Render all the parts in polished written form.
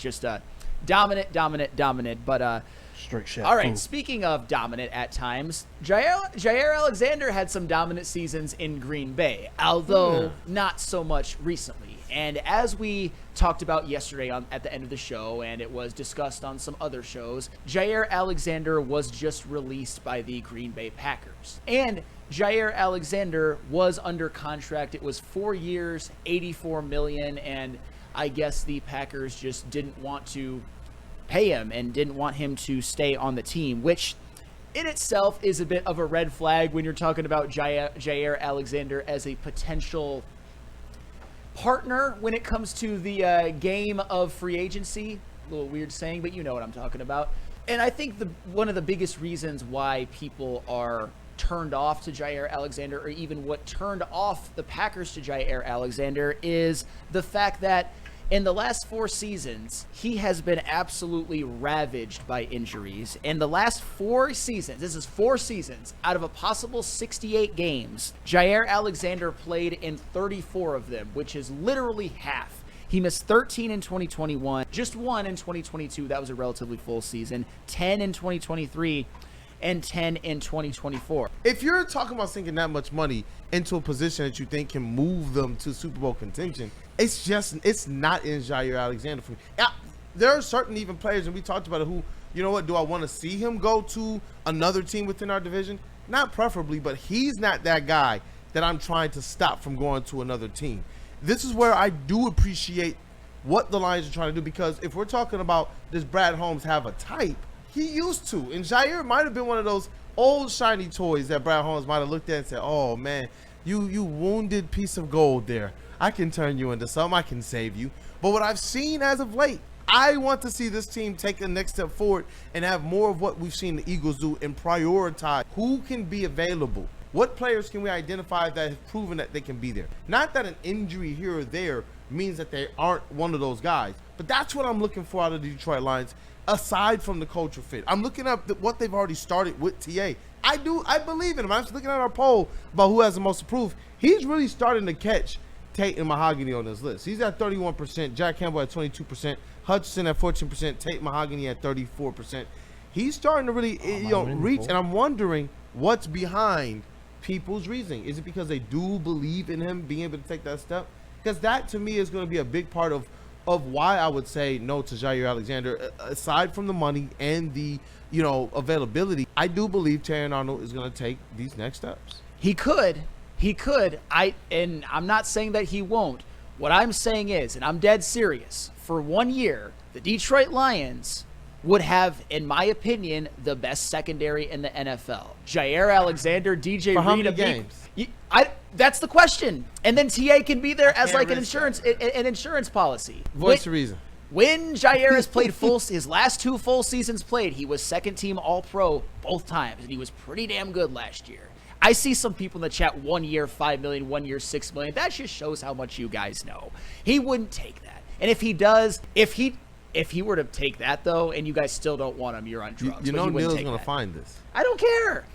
It's just dominant. But straight chef. all right, speaking of dominant at times, Jaire Alexander had some dominant seasons in Green Bay, although not so much recently. And as we talked about yesterday at the end of the show, and it was discussed on some other shows, Jaire Alexander was just released by the Green Bay Packers. And Jaire Alexander was under contract. It was 4 years, $84 million, and I guess the Packers just didn't want to pay him and didn't want him to stay on the team, which in itself is a bit of a red flag when you're talking about Jaire Alexander as a potential partner when it comes to the game of free agency. A little weird saying, but you know what I'm talking about. And I think one of the biggest reasons why people are turned off to Jaire Alexander, or even what turned off the Packers to Jaire Alexander, is the fact that in the last 4 seasons, he has been absolutely ravaged by injuries. In the last 4 seasons, this is 4 seasons, out of a possible 68 games, Jaire Alexander played in 34 of them, which is literally half. He missed 13 in 2021, just 1 in 2022. That was a relatively full season. 10 in 2023. And 10 in 2024. If you're talking about sinking that much money into a position that you think can move them to Super Bowl contention, it's not in Jaire Alexander for me. There are certain even players, and we talked about it, who, you know what, do I want to see him go to another team within our division? Not preferably, but he's not that guy that I'm trying to stop from going to another team. This is where I do appreciate what the Lions are trying to do, because if we're talking about does Brad Holmes have a type, he used to. And Jaire might have been one of those old shiny toys that Brad Holmes might have looked at and said, oh, man, you wounded piece of gold there. I can turn you into something. I can save you. But what I've seen as of late, I want to see this team take the next step forward and have more of what we've seen the Eagles do and prioritize who can be available. What players can we identify that have proven that they can be there? Not that an injury here or there means that they aren't one of those guys, but that's what I'm looking for out of the Detroit Lions. Aside from the culture fit, I'm looking at what they've already started with TA. I believe in him. I'm just looking at our poll about who has the most approved. He's really starting to catch Tate and Mahogany on this list. He's at 31%, Jack Campbell at 22%, Hutchinson at 14%, Tate Mahogany at 34%. He's starting to really reach, and I'm wondering what's behind people's reasoning. Is it because they do believe in him being able to take that step? Because that, to me, is going to be a big part of why I would say no to Jaire Alexander. Aside from the money and the, availability, I do believe Terrion Arnold is going to take these next steps. He could. And I'm not saying that he won't. What I'm saying is, and I'm dead serious, for 1 year, the Detroit Lions would have, in my opinion, the best secondary in the NFL. Jaire Alexander, DJ for how Reed, many games? That's the question. And then TA can be there as like an insurance policy. Voice of reason. When Jaire has played his last 2 full seasons played, he was second team All-Pro both times, and he was pretty damn good last year. I see some people in the chat, 1 year, $5 million, 1 year, $6 million. That just shows how much you guys know. He wouldn't take that. And if he does, if he were to take that, though, and you guys still don't want him, you're on drugs. You know Neil's going to find this. I don't care.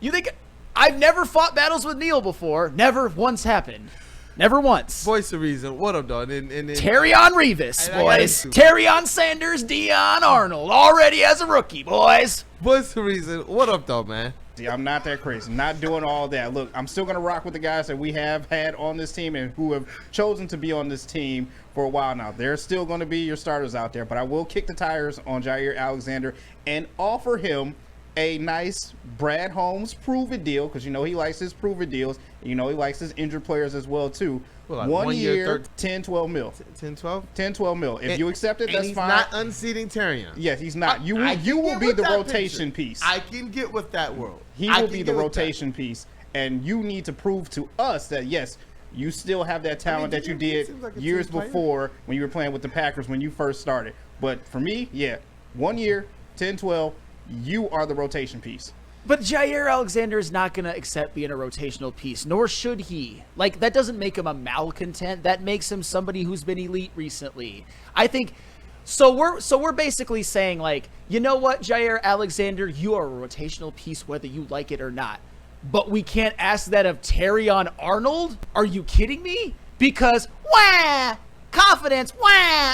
You think I've never fought battles with Neil before. Never once happened. Never once. Voice of reason. What up, dog? Terrion Revis, boys. Terrion Sanders, Dion Arnold. Already as a rookie, boys. Voice of reason. What up, though, man? See, I'm not that crazy. I'm not doing all that. Look, I'm still going to rock with the guys that we have had on this team and who have chosen to be on this team for a while now. They're still going to be your starters out there, but I will kick the tires on Jaire Alexander and offer him a nice Brad Holmes proven deal, because he likes his proven deals. He likes his injured players as well, too. Well, like 1 year, 10, 12 mil. 10, 12? 10, 12 mil. If you accept it, that's he's fine. Not unseating Terrion. Yes, he's not. You will be the rotation piece. I can get with that world. He will be the rotation piece, and you need to prove to us that, yes, you still have that talent that you did years before when you were playing with the Packers when you first started. But for me, 1 year, 10, 12, you are the rotation piece. But Jaire Alexander is not going to accept being a rotational piece, nor should he. Like, that doesn't make him a malcontent. That makes him somebody who's been elite recently. I think so we're basically saying, like, you know what, Jaire Alexander, you are a rotational piece whether you like it or not. But we can't ask that of Terrion Arnold? Are you kidding me? Because confidence,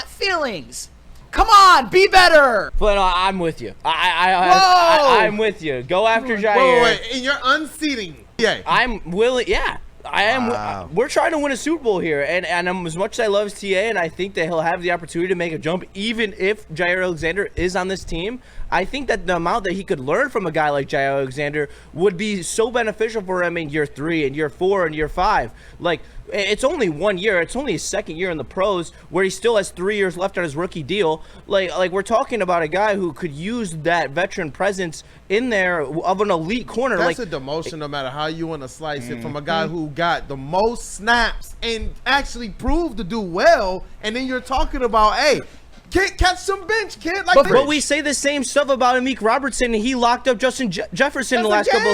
feelings. Come on, be better. But I'm with you. Whoa! I'm with you. Go after Jaire. Wait, and you're unseating. Yeah. I'm willing. Yeah, I am. Wow. We're trying to win a Super Bowl here, and as much as I love TA, and I think that he'll have the opportunity to make a jump, even if Jaire Alexander is on this team. I think that the amount that he could learn from a guy like Jaire Alexander would be so beneficial for him in year 3 and year 4 and year 5. Like, it's only 1 year. It's only his second year in the pros, where he still has 3 years left on his rookie deal. Like we're talking about a guy who could use that veteran presence in there of an elite corner. That's a demotion, no matter how you want to slice it, from a guy who got the most snaps and actually proved to do well, and then you're talking about, hey, can't catch some bench, kid. Like, But we say the same stuff about Amik Robertson, and he locked up Justin Jefferson in the last couple.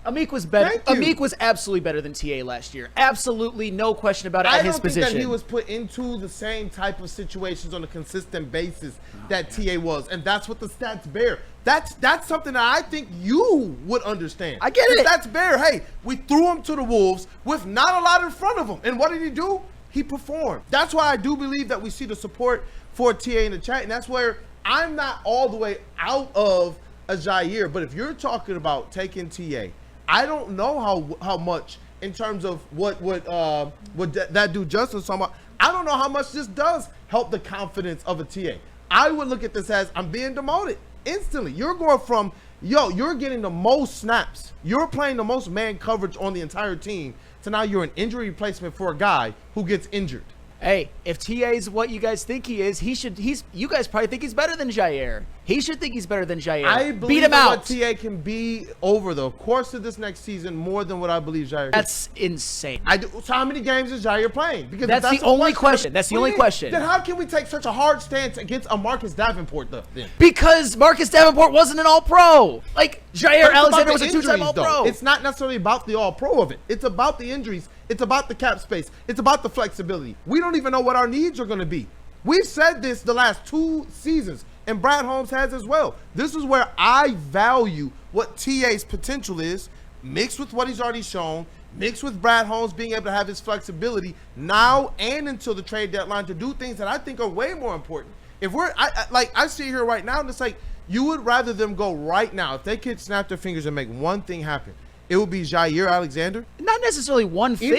Amik was better. Thank you. Amik was absolutely better than TA last year. Absolutely, no question about it. At his position, I don't think that he was put into the same type of situations on a consistent basis that TA was, and that's what the stats bear. That's something that I think you would understand. I get it. That's bear. Hey, we threw him to the wolves with not a lot in front of him, and what did he do? He performed. That's why I do believe that we see the support for TA in the chat, and that's where I'm not all the way out of a Jaire, but if you're talking about taking TA, I don't know how much in terms of what that dude Justin's talking about. I don't know how much this does help the confidence of a TA. I would look at this as, I'm being demoted instantly. You're going from, you're getting the most snaps, you're playing the most man coverage on the entire team, to now you're an injury replacement for a guy who gets injured. Hey, if TA is what you guys think he is, you guys probably think he's better than Jaire. He should think he's better than Jaire. I Beat believe him out. what TA can be over the course of this next season more than what I believe Jaire. That's insane. So how many games is Jaire playing? Because That's the only question. That's the only question. Then how can we take such a hard stance against a Marcus Davenport then? Because Marcus Davenport wasn't an All-Pro. Like, Jaire Alexander was a two-time All-Pro. It's not necessarily about the All-Pro of it. It's about the injuries. It's about the cap space. It's about the flexibility. We don't even know what our needs are going to be. We've said this the last 2 seasons, and Brad Holmes has as well. This is where I value what TA's potential is, mixed with what he's already shown, mixed with Brad Holmes being able to have his flexibility now and until the trade deadline to do things that I think are way more important. If I sit here right now and it's like, you would rather them go right now. If they could snap their fingers and make one thing happen, it would be Jaire Alexander. Not necessarily one thing.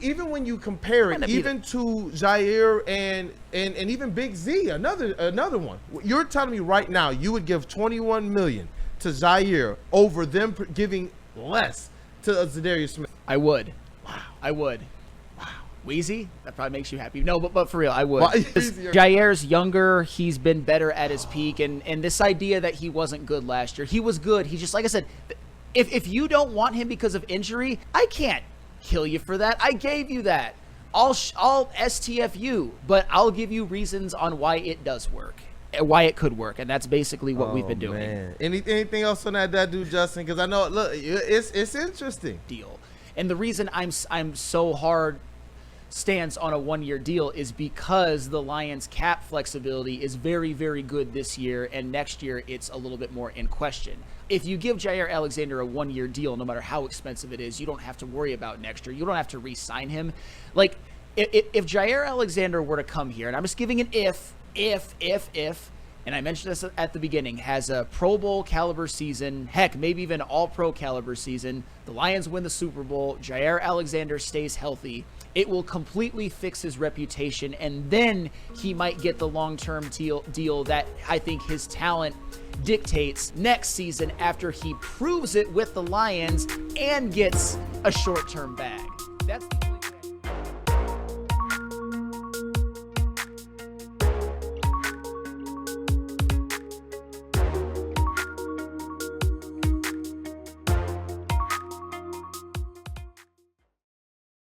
Even when you compare it, even to Jaire and even Big Z, another one. You're telling me right now you would give $21 million to Jaire over them giving less to Zadarius Smith? I would. Wow. I would. Wow. Wheezy? That probably makes you happy. No, but for real, I would. Well, Jaire's younger. He's been better at his peak. And this idea that he wasn't good last year, he was good. He just, like I said, if you don't want him because of injury, I can't kill you for that. I gave you that. I'll STF you, but I'll give you reasons on why it does work, why it could work, and that's basically what we've been doing. Man. Anything else on that dude, Justin? Because I know, look, it's interesting. Deal. And the reason I'm so hard stance on a 1-year deal is because the Lions' cap flexibility is very, very good this year, and next year it's a little bit more in question. If you give Jaire Alexander a 1-year deal, no matter how expensive it is, you don't have to worry about next year. You don't have to re-sign him. Like, if Jaire Alexander were to come here, and I'm just giving an if, and I mentioned this at the beginning, has a Pro Bowl caliber season, heck, maybe even All-Pro caliber season, the Lions win the Super Bowl, Jaire Alexander stays healthy, it will completely fix his reputation, and then he might get the long-term deal that I think his talent dictates next season after he proves it with the Lions and gets a short-term bag. That's